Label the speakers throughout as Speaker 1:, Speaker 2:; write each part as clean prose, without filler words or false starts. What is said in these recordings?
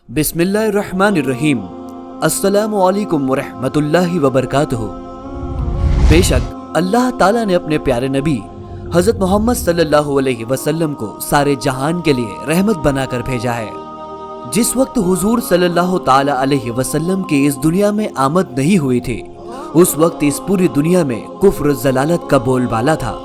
Speaker 1: बिस्मिल्लाहिर्रहमानिर्रहीम। अस्सलामु अलैकुम वरहमतुल्लाहि वबरकातुहू। बेशक अल्लाह ताला ने अपने प्यारे नबी हजरत मोहम्मद सल्लल्लाहु अलैहि वसल्लम को सारे जहान के लिए रहमत बनाकर भेजा है। जिस वक्त हुजूर सल्लल्लाहु ताला अलैहि वसल्लम की इस दुनिया में आमद नहीं हुई थी, उस वक्त इस पूरी दुनिया में कुफ्र जलालत का बोलबाला था।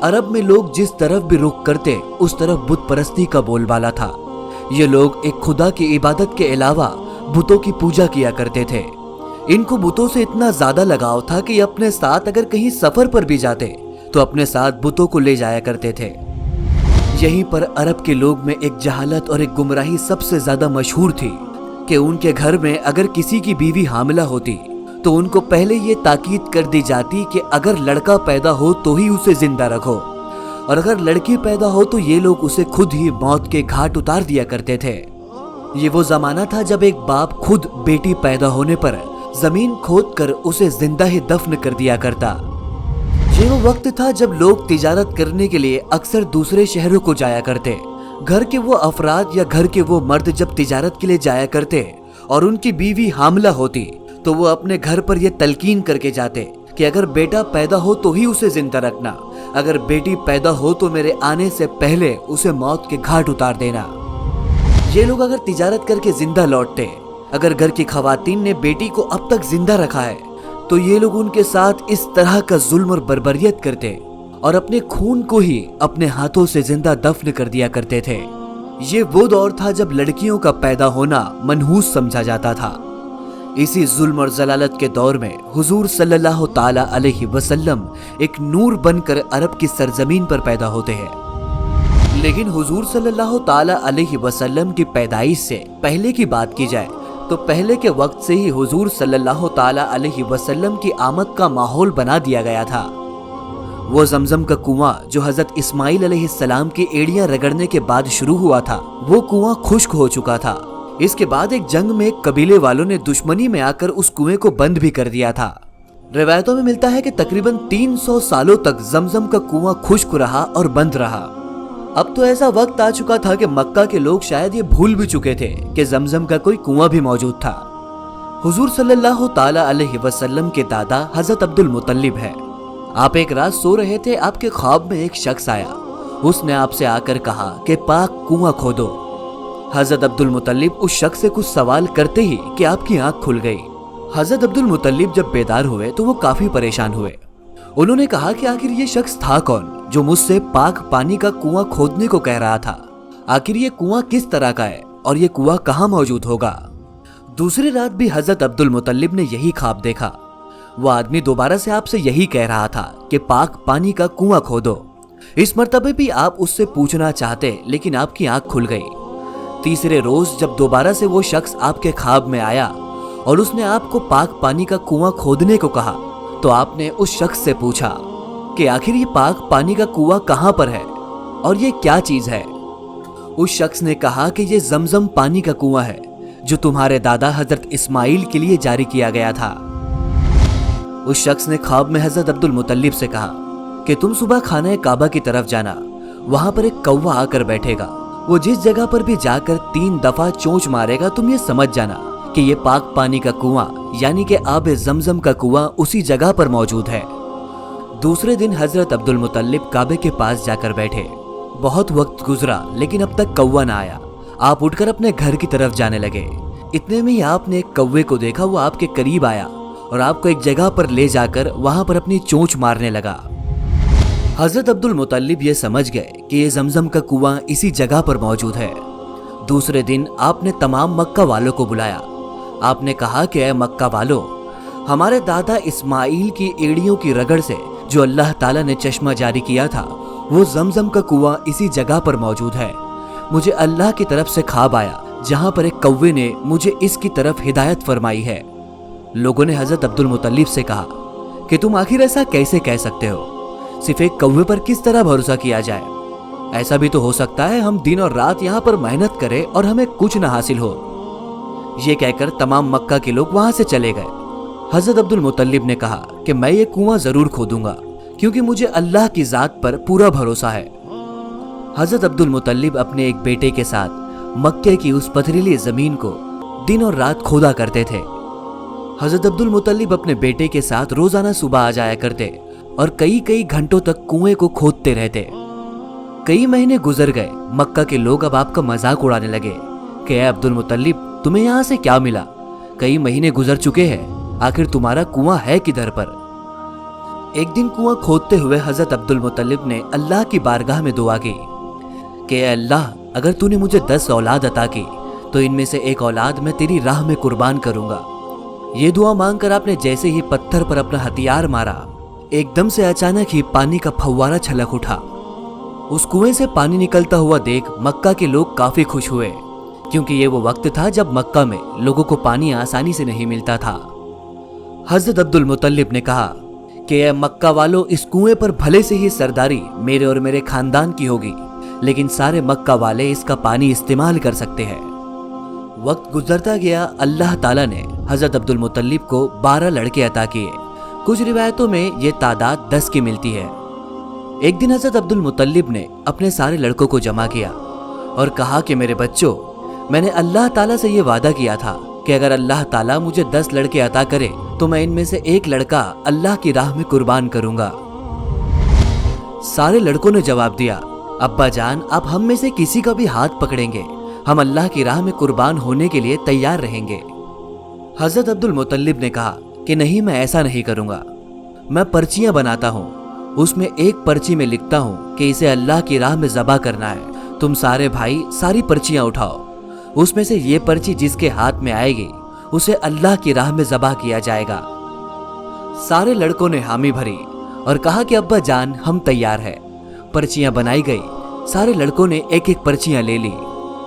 Speaker 1: अरब में लोग जिस तरफ भी रुख करते उस तरफ बुत परस्ती का बोलबाला था। ये लोग एक खुदा की इबादत के अलावा बुतों की पूजा किया करते थे। इनको बुतों से इतना ज्यादा लगाव था कि अपने साथ अगर कहीं सफर पर भी जाते तो अपने साथ बुतों को ले जाया करते थे। यहीं पर अरब के लोग में एक जहालत और एक गुमराही सबसे ज्यादा मशहूर थी कि उनके घर में अगर किसी की बीवी हामिला होती तो उनको पहले ये ताकीद कर दी जाती कि अगर लड़का पैदा हो तो ही उसे जिंदा रखो, और अगर लड़की पैदा हो तो ये लोग उसे खुद ही मौत के घाट उतार दिया करते थे। ये वो जमाना था जब एक बाप खुद बेटी पैदा होने पर जमीन खोद कर उसे जिंदा ही दफन कर दिया करता। ये वो वक्त था जब लोग तिजारत करने के लिए अक्सर दूसरे शहरों को जाया करते। घर के वो अफराद या घर के वो मर्द जब तिजारत के लिए जाया करते और उनकी बीवी हामिला होती तो वो अपने घर पर यह तलकीन करके जाते कि अगर बेटा पैदा हो तो ही उसे जिंदा रखना, अगर बेटी पैदा हो तो मेरे आने से पहले उसे मौत के घाट उतार देना। ये लोग अगर तिजारत करके जिंदा लौटते, अगर घर की खवातीन ने बेटी को अब तक जिंदा रखा है तो ये लोग उनके साथ इस तरह का जुल्म और बर्बरियत करते और अपने खून को ही अपने हाथों से जिंदा दफन कर दिया करते थे। ये वो दौर था जब लड़कियों का पैदा होना मनहूस समझा जाता था। इसी जुल्म और जलालत के दौर में हुजूर सल्लल्लाहु ताला अलैहि वसल्लम एक नूर बनकर अरब की सरजमीन पर पैदा होते हैं। लेकिन हुजूर सल्लल्लाहु ताला अलैहि वसल्लम की पैदाइश से पहले की बात की जाए तो पहले के वक्त से ही हुजूर सल्लल्लाहु ताला अलैहि वसल्लम की आमद का माहौल बना दिया गया था। वो जमजम का कुआं जो हजरत इस्माइल अलैहिस्सलाम की एड़ियां रगड़ने के बाद शुरू हुआ था, वो कुआं खुश्क हो चुका था। इसके बाद एक जंग में कबीले वालों ने दुश्मनी में आकर उस कुएं को बंद भी कर दिया था। रिवायतों में मिलता है कि तकरीबन 300 सालों तक जमजम का कुआं खुश्क रहा और बंद रहा। अब तो ऐसा वक्त आ चुका था कि मक्का के लोग शायद ये भूल भी चुके थे कि जमजम का कोई कुआं भी मौजूद था। हुजूर सल्लल्लाहु ताला अलैहि वसल्लम के दादा हजरत अब्दुल मुतल्लिब है। आप एक रात सो रहे थे, आपके ख्वाब में एक शख्स आया। उसने आपसे आकर कहा कि पाक कुआं खोदो। हजरत अब्दुल मुतल्लिब उस शख्स से कुछ सवाल करते ही कि आपकी आंख खुल गई। हजरत अब्दुल मुतल्लिब जब बेदार हुए तो वो काफी परेशान हुए। उन्होंने कहा कि आखिर ये शख्स था कौन जो मुझसे पाक पानी का कुआं खोदने को कह रहा था। आखिर ये कुआं किस तरह का है और ये कुआं कहाँ मौजूद होगा। दूसरी रात भी हजरत अब्दुल मुतल्लिब ने यही ख्वाब देखा। वो आदमी दोबारा से आपसे यही कह रहा था कि पाक पानी का कुआं खोदो। इस मर्तबे भी आप उससे पूछना चाहते लेकिन आपकी आंख खुल गई। तीसरे रोज जब दोबारा से वो शख्स आपके ख्वाब में आया और उसने आपको पाक पानी का कुआं खोदने को कहा तो आपने उस शख्स से पूछा कि आखिर ये पाक पानी का कुआं कहां पर है और ये क्या चीज है। उस शख्स ने कहा कि ये जमजम पानी का कुआं है जो तुम्हारे दादा हजरत इस्माइल के लिए जारी किया गया था। उस शख्स ने ख्वाब में हजरत अब्दुल मुतल्लिब से कहा कि तुम सुबह खाने काबा की तरफ जाना, वहां पर एक कौवा आकर बैठेगा। वो जिस जगह पर भी जाकर 3 दफा चोंच मारेगा तुम ये समझ जाना कि ये पाक पानी का कुआं यानी कि आब जमजम का कुआं उसी जगह पर मौजूद है। दूसरे दिन हजरत अब्दुल मुतल्लिब काबे के पास जाकर बैठे। बहुत वक्त गुजरा लेकिन अब तक कौवा ना आया। आप उठकर अपने घर की तरफ जाने लगे। इतने में ही आपने एक कौवे को देखा। वो आपके करीब आया और आपको एक जगह पर ले जाकर वहां पर अपनी चोंच मारने लगा। हजरत अब्दुल मुतल्लिब ये समझ गए कि ये जमजम का कुआं इसी जगह पर मौजूद है। दूसरे दिन आपने तमाम मक्का वालों को बुलाया। आपने कहा कि ऐ मक्का वालों, हमारे दादा इस्माइल की एड़ियों की रगड़ से जो अल्लाह ताला ने चश्मा जारी किया था वो जमजम का कुआं इसी जगह पर मौजूद है। मुझे अल्लाह की तरफ से ख्वाब आया जहां पर एक कौवे ने मुझे इसकी तरफ हिदायत फरमाई है। लोगों ने हजरत अब्दुल मुतल्लिब से कहा कि तुम आखिर ऐसा कैसे कह सकते हो, सिर्फ एक कौवे पर किस तरह भरोसा किया जाए। ऐसा भी तो हो सकता है हम दिन और रात यहाँ पर मेहनत करें और हमें कुछ न हासिल हो। ये कहकर तमाम मक्का के लोग वहां से चले गए। हजरत अब्दुल मुतल्लिब ने कहा कि मैं ये कुआं जरूर खोदूंगा क्योंकि मुझे अल्लाह की जात पर पूरा भरोसा है। हजरत अब्दुल मुतल्लिब अपने एक बेटे के साथ मक्के की उस पथरीली जमीन को दिन और रात खोदा करते थे। हजरत अब्दुल मुत्तलिब अपने बेटे के साथ रोजाना सुबह आ जाया करते और कई कई घंटों तक कुएं को खोदते रहते। कई महीने गुजर गए। मक्का के लोग अब आपका मजाक उड़ाने लगे कि ए अब्दुल मुत्तलिब, तुम्हें यहाँ से क्या मिला? कई महीने गुजर चुके हैं, आखिर तुम्हारा कुआं है किधर पर? एक दिन कुआं खोदते हुए हजरत अब्दुल मुत्तलिब ने अल्लाह की बारगाह में दुआ की कि अल्लाह, अगर तूने मुझे 10 औलाद अता की तो इनमें से एक औलाद मैं तेरी राह में कुर्बान करूंगा। ये दुआ मांगकर आपने जैसे ही पत्थर पर अपना हथियार मारा, एकदम से अचानक ही पानी का फव्वारा छलक उठा। उस कुएं से पानी निकलता हुआ देख मक्का के लोग काफी खुश हुए, क्योंकि ये वो वक्त था जब मक्का में लोगों को पानी आसानी से नहीं मिलता था। हजरत अब्दुल मुत्तलिब ने कहा कि ए मक्का वालों, इस कुएं पर भले से ही सरदारी मेरे और मेरे खानदान की होगी, लेकिन सारे मक्का वाले इसका पानी इस्तेमाल कर सकते हैं। वक्त गुजरता गया। अल्लाह ताला ने हजरत अब्दुल मुत्तलिब को 12 लड़के अता किए। कुछ रिवायतों में ये तादाद 10 की मिलती है। एक दिन हजरत अब्दुल मुत्तलिब ने अपने सारे लड़कों को जमा किया और कहा कि मेरे बच्चों, मैंने अल्लाह ताला से ये वादा किया था कि अगर अल्लाह ताला मुझे 10 लड़के अता करे तो मैं इनमें से एक लड़का अल्लाह की राह में कुर्बान करूंगा। सारे लड़कों ने जवाब दिया, अब्बा जान, आप हम में से किसी का भी हाथ पकड़ेंगे, हम अल्लाह की राह में कुर्बान होने के लिए तैयार रहेंगे। हजरत अब्दुल मुत्तलिब ने कहा कि नहीं, मैं ऐसा नहीं करूंगा। मैं पर्चियां बनाता हूँ, उसमें एक पर्ची में लिखता हूँ कि इसे अल्लाह की राह में ज़बा करना है। तुम सारे भाई सारी पर्चियां उठाओ, उसमें से ये पर्ची जिसके हाथ में आएगी उसे अल्लाह की राह में ज़बा किया जाएगा। सारे लड़कों ने हामी भरी और कहा कि अब्बा जान, हम तैयार हैं। पर्चियां बनाई गई। सारे लड़कों ने एक एक पर्चियां ले ली।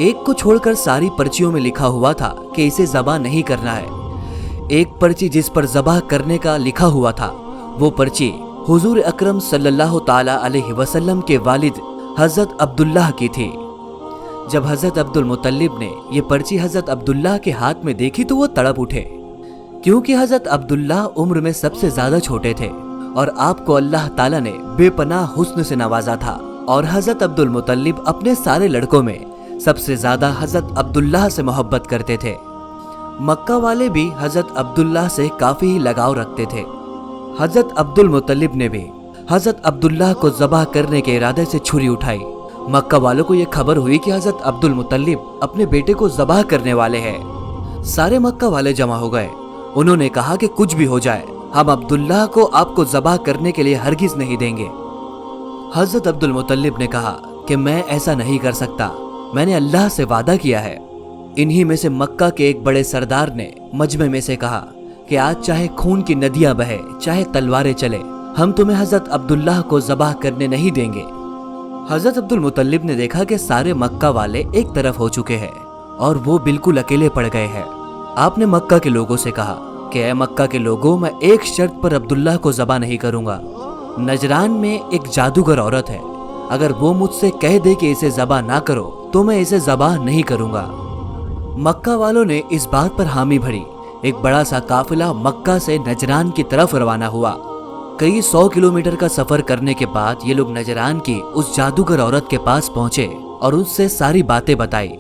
Speaker 1: एक को छोड़कर सारी पर्चियों में लिखा हुआ था कि इसे ज़बा नहीं करना है। एक पर्ची जिस पर ज़बा करने का लिखा हुआ था, वो पर्ची हुजूर अकरम सल्लल्लाहु ताला अलैहि वसल्लम के वालिद हजरत अब्दुल्लाह की थी। जब हजरत अब्दुल मुत्तलिब ने ये पर्ची हजरत अब्दुल्लाह के हाथ में देखी तो वो तड़प उठे, क्योंकि हजरत अब्दुल्लाह उम्र में सबसे ज्यादा छोटे थे और आपको अल्लाह ताला ने बेपनाह हुस्न से नवाजा था। और हजरत अब्दुल मुत्तलिब अपने सारे लड़कों में सबसे ज्यादा हजरत अब्दुल्लाह से मोहब्बत करते थे। मक्का वाले भी हजरत अब्दुल्लाह से काफी ही लगाव रखते थे। हजरत अब्दुल मुत्तलिब ने भी हजरत अब्दुल्लाह को ज़बह करने के इरादे से छुरी उठाई। मक्का वालों को यह खबर हुई कि हजरत अब्दुल मुत्तलिब अपने बेटे को ज़बह करने वाले हैं। सारे मक्का वाले जमा हो गए। उन्होंने कहा कि कुछ भी हो जाए, हम अब्दुल्लाह को आपको ज़बह करने के लिए हरगिज नहीं देंगे। हजरत अब्दुल मुत्तलिब ने कहा कि मैं ऐसा नहीं कर सकता, मैंने अल्लाह से वादा किया है। इन्हीं में से मक्का के एक बड़े सरदार ने मजमे में से कहा कि आज चाहे खून की नदियां बहे, चाहे तलवारें चले, हम तुम्हें हजरत अब्दुल्लाह को ज़बह करने नहीं देंगे। हजरत अब्दुल मुत्तलिब ने देखा कि सारे मक्का वाले एक तरफ हो चुके हैं और वो बिल्कुल अकेले पड़ गए हैं। आपने मक्का के लोगों से कहा कि ऐ मक्का के लोगों, मैं एक शर्त पर अब्दुल्लाह को ज़बह नहीं करूंगा। नजरान में एक जादूगर औरत है, अगर वो मुझसे कह दे कि इसे ज़बह ना करो तो मैं इसे ज़बह नहीं करूंगा। मक्का वालों ने इस बात पर हामी भरी। एक बड़ा सा काफिला मक्का से नजरान की तरफ रवाना हुआ। कई 100 किलोमीटर का सफर करने के बाद ये लोग नजरान की उस जादूगर औरत के पास पहुंचे और उससे सारी बातें बताई।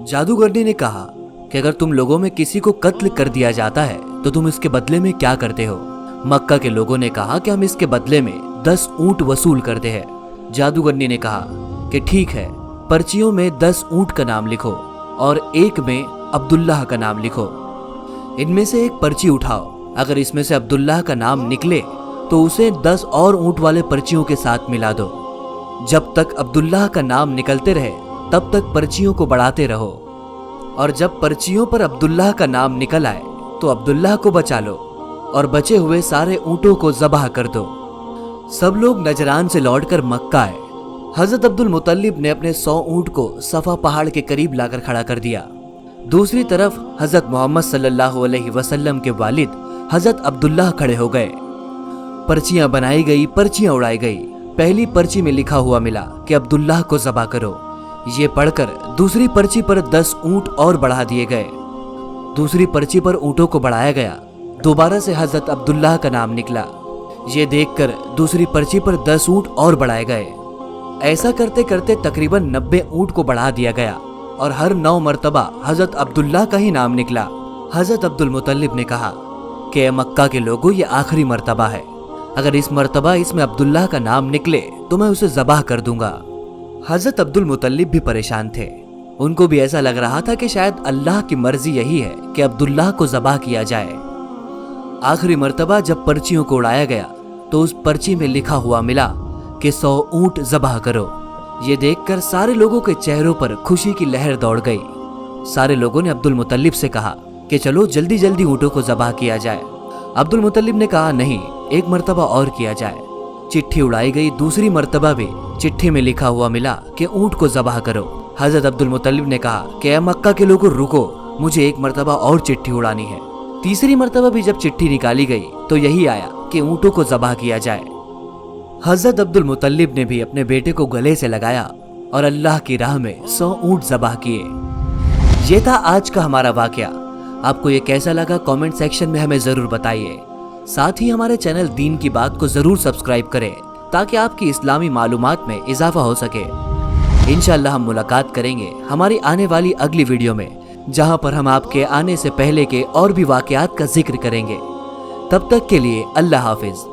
Speaker 1: जादूगरनी ने कहा कि अगर तुम लोगों में किसी को कत्ल कर दिया जाता है तो तुम इसके बदले में क्या करते हो? मक्का के लोगों ने कहा कि हम इसके बदले में 10 ऊंट वसूल करते हैं। जादूगरनी ने कहा कि ठीक है, पर्चियों में 10 ऊंट का नाम लिखो और एक में अब्दुल्लाह का नाम लिखो। इनमें से एक पर्ची उठाओ, अगर इसमें से अब्दुल्लाह का नाम निकले तो उसे 10 और ऊंट वाले पर्चियों के साथ मिला दो। जब तक अब्दुल्लाह का नाम निकलते रहे तब तक पर्चियों को बढ़ाते रहो, और जब पर्चियों पर अब्दुल्लाह का नाम निकल आए तो अब्दुल्लाह को बचा लो और बचे हुए सारे ऊंटों को ज़बह कर दो। सब लोग नजरान से लौटकर मक्का आए। हजरत अब्दुल मुत्तलिब ने अपने 100 ऊंट को सफा पहाड़ के करीब लाकर खड़ा कर दिया। दूसरी तरफ हजरत मोहम्मद सल्लल्लाहु अलैहि वसल्लम के वालिद हजरत अब्दुल्लाह खड़े हो गए। पर्चियां बनाई गई, पर्चियां उड़ाई गई। पहली पर्ची में लिखा हुआ मिला कि अब्दुल्लाह को ज़बह करो। ये पढ़कर दूसरी पर्ची पर 10 ऊंट और बढ़ा दिए गए। दूसरी पर्ची पर ऊंटों को बढ़ाया गया। दोबारा से हजरत अब्दुल्लाह का नाम निकला। ये देखकर दूसरी पर्ची पर 10 ऊंट और बढ़ाए गए। ऐसा करते करते तकरीबन 90 ऊंट को बढ़ा दिया गया। और हर 9 मर्तबा हजरत अब्दुल्ला का ही नाम निकला। हजरत अब्दुल मुतल्लिब ने कहा कि ए मक्का के लोगों, ये आखिरी मर्तबा है, अगर इस मर्तबा इसमें अब्दुल्ला का नाम निकले तो मैं उसे ज़बाह कर दूंगा। हजरत अब्दुल मुतल्लिब भी परेशान थे। उनको भी ऐसा लग रहा था कि शायद अल्लाह की मर्जी यही है कि अब्दुल्ला को ज़बाह किया जाए। आखिरी मर्तबा जब पर्चियों को उड़ाया गया तो उस पर्ची में लिखा हुआ मिला कि 100 ऊंट ज़बाह करो। ये देखकर सारे लोगों के चेहरों पर खुशी की लहर दौड़ गई। सारे लोगों ने अब्दुल मुतल्लिब से कहा कि चलो जल्दी जल्दी ऊंटों को ज़बाह किया जाए। अब्दुल मुतल्लिब ने कहा नहीं, एक मर्तबा और किया जाए। चिट्ठी उड़ाई गई। दूसरी मर्तबा भी चिट्ठी में लिखा हुआ मिला कि ऊंट को ज़बाह करो। हजरत अब्दुल मुतल्लिब ने कहा कि ए मक्का के लोगों, रुको, मुझे एक मर्तबा और चिट्ठी उड़ानी है। तीसरी मर्तबा भी जब चिट्ठी निकाली गई तो यही आया कि ऊंटों को ज़बाह किया जाए। हजरत अब्दुल मुतल्लिब ने भी अपने बेटे को गले से लगाया और अल्लाह की राह में 100 ऊंट ज़बाह किए। ये था आज का हमारा वाकया। आपको ये कैसा लगा कमेंट सेक्शन में हमें ज़रूर बताइए। साथ ही हमारे चैनल दीन की बात को ज़रूर सब्सक्राइब करें ताकि आपकी इस्लामी मालूमात में इजाफा हो सके। इंशाअल्लाह हम मुलाकात करेंगे हमारी आने वाली अगली वीडियो में, जहां पर हम आपके आने से पहले के और भी वाकयात का जिक्र करेंगे। तब तक के लिए अल्लाह हाफिज।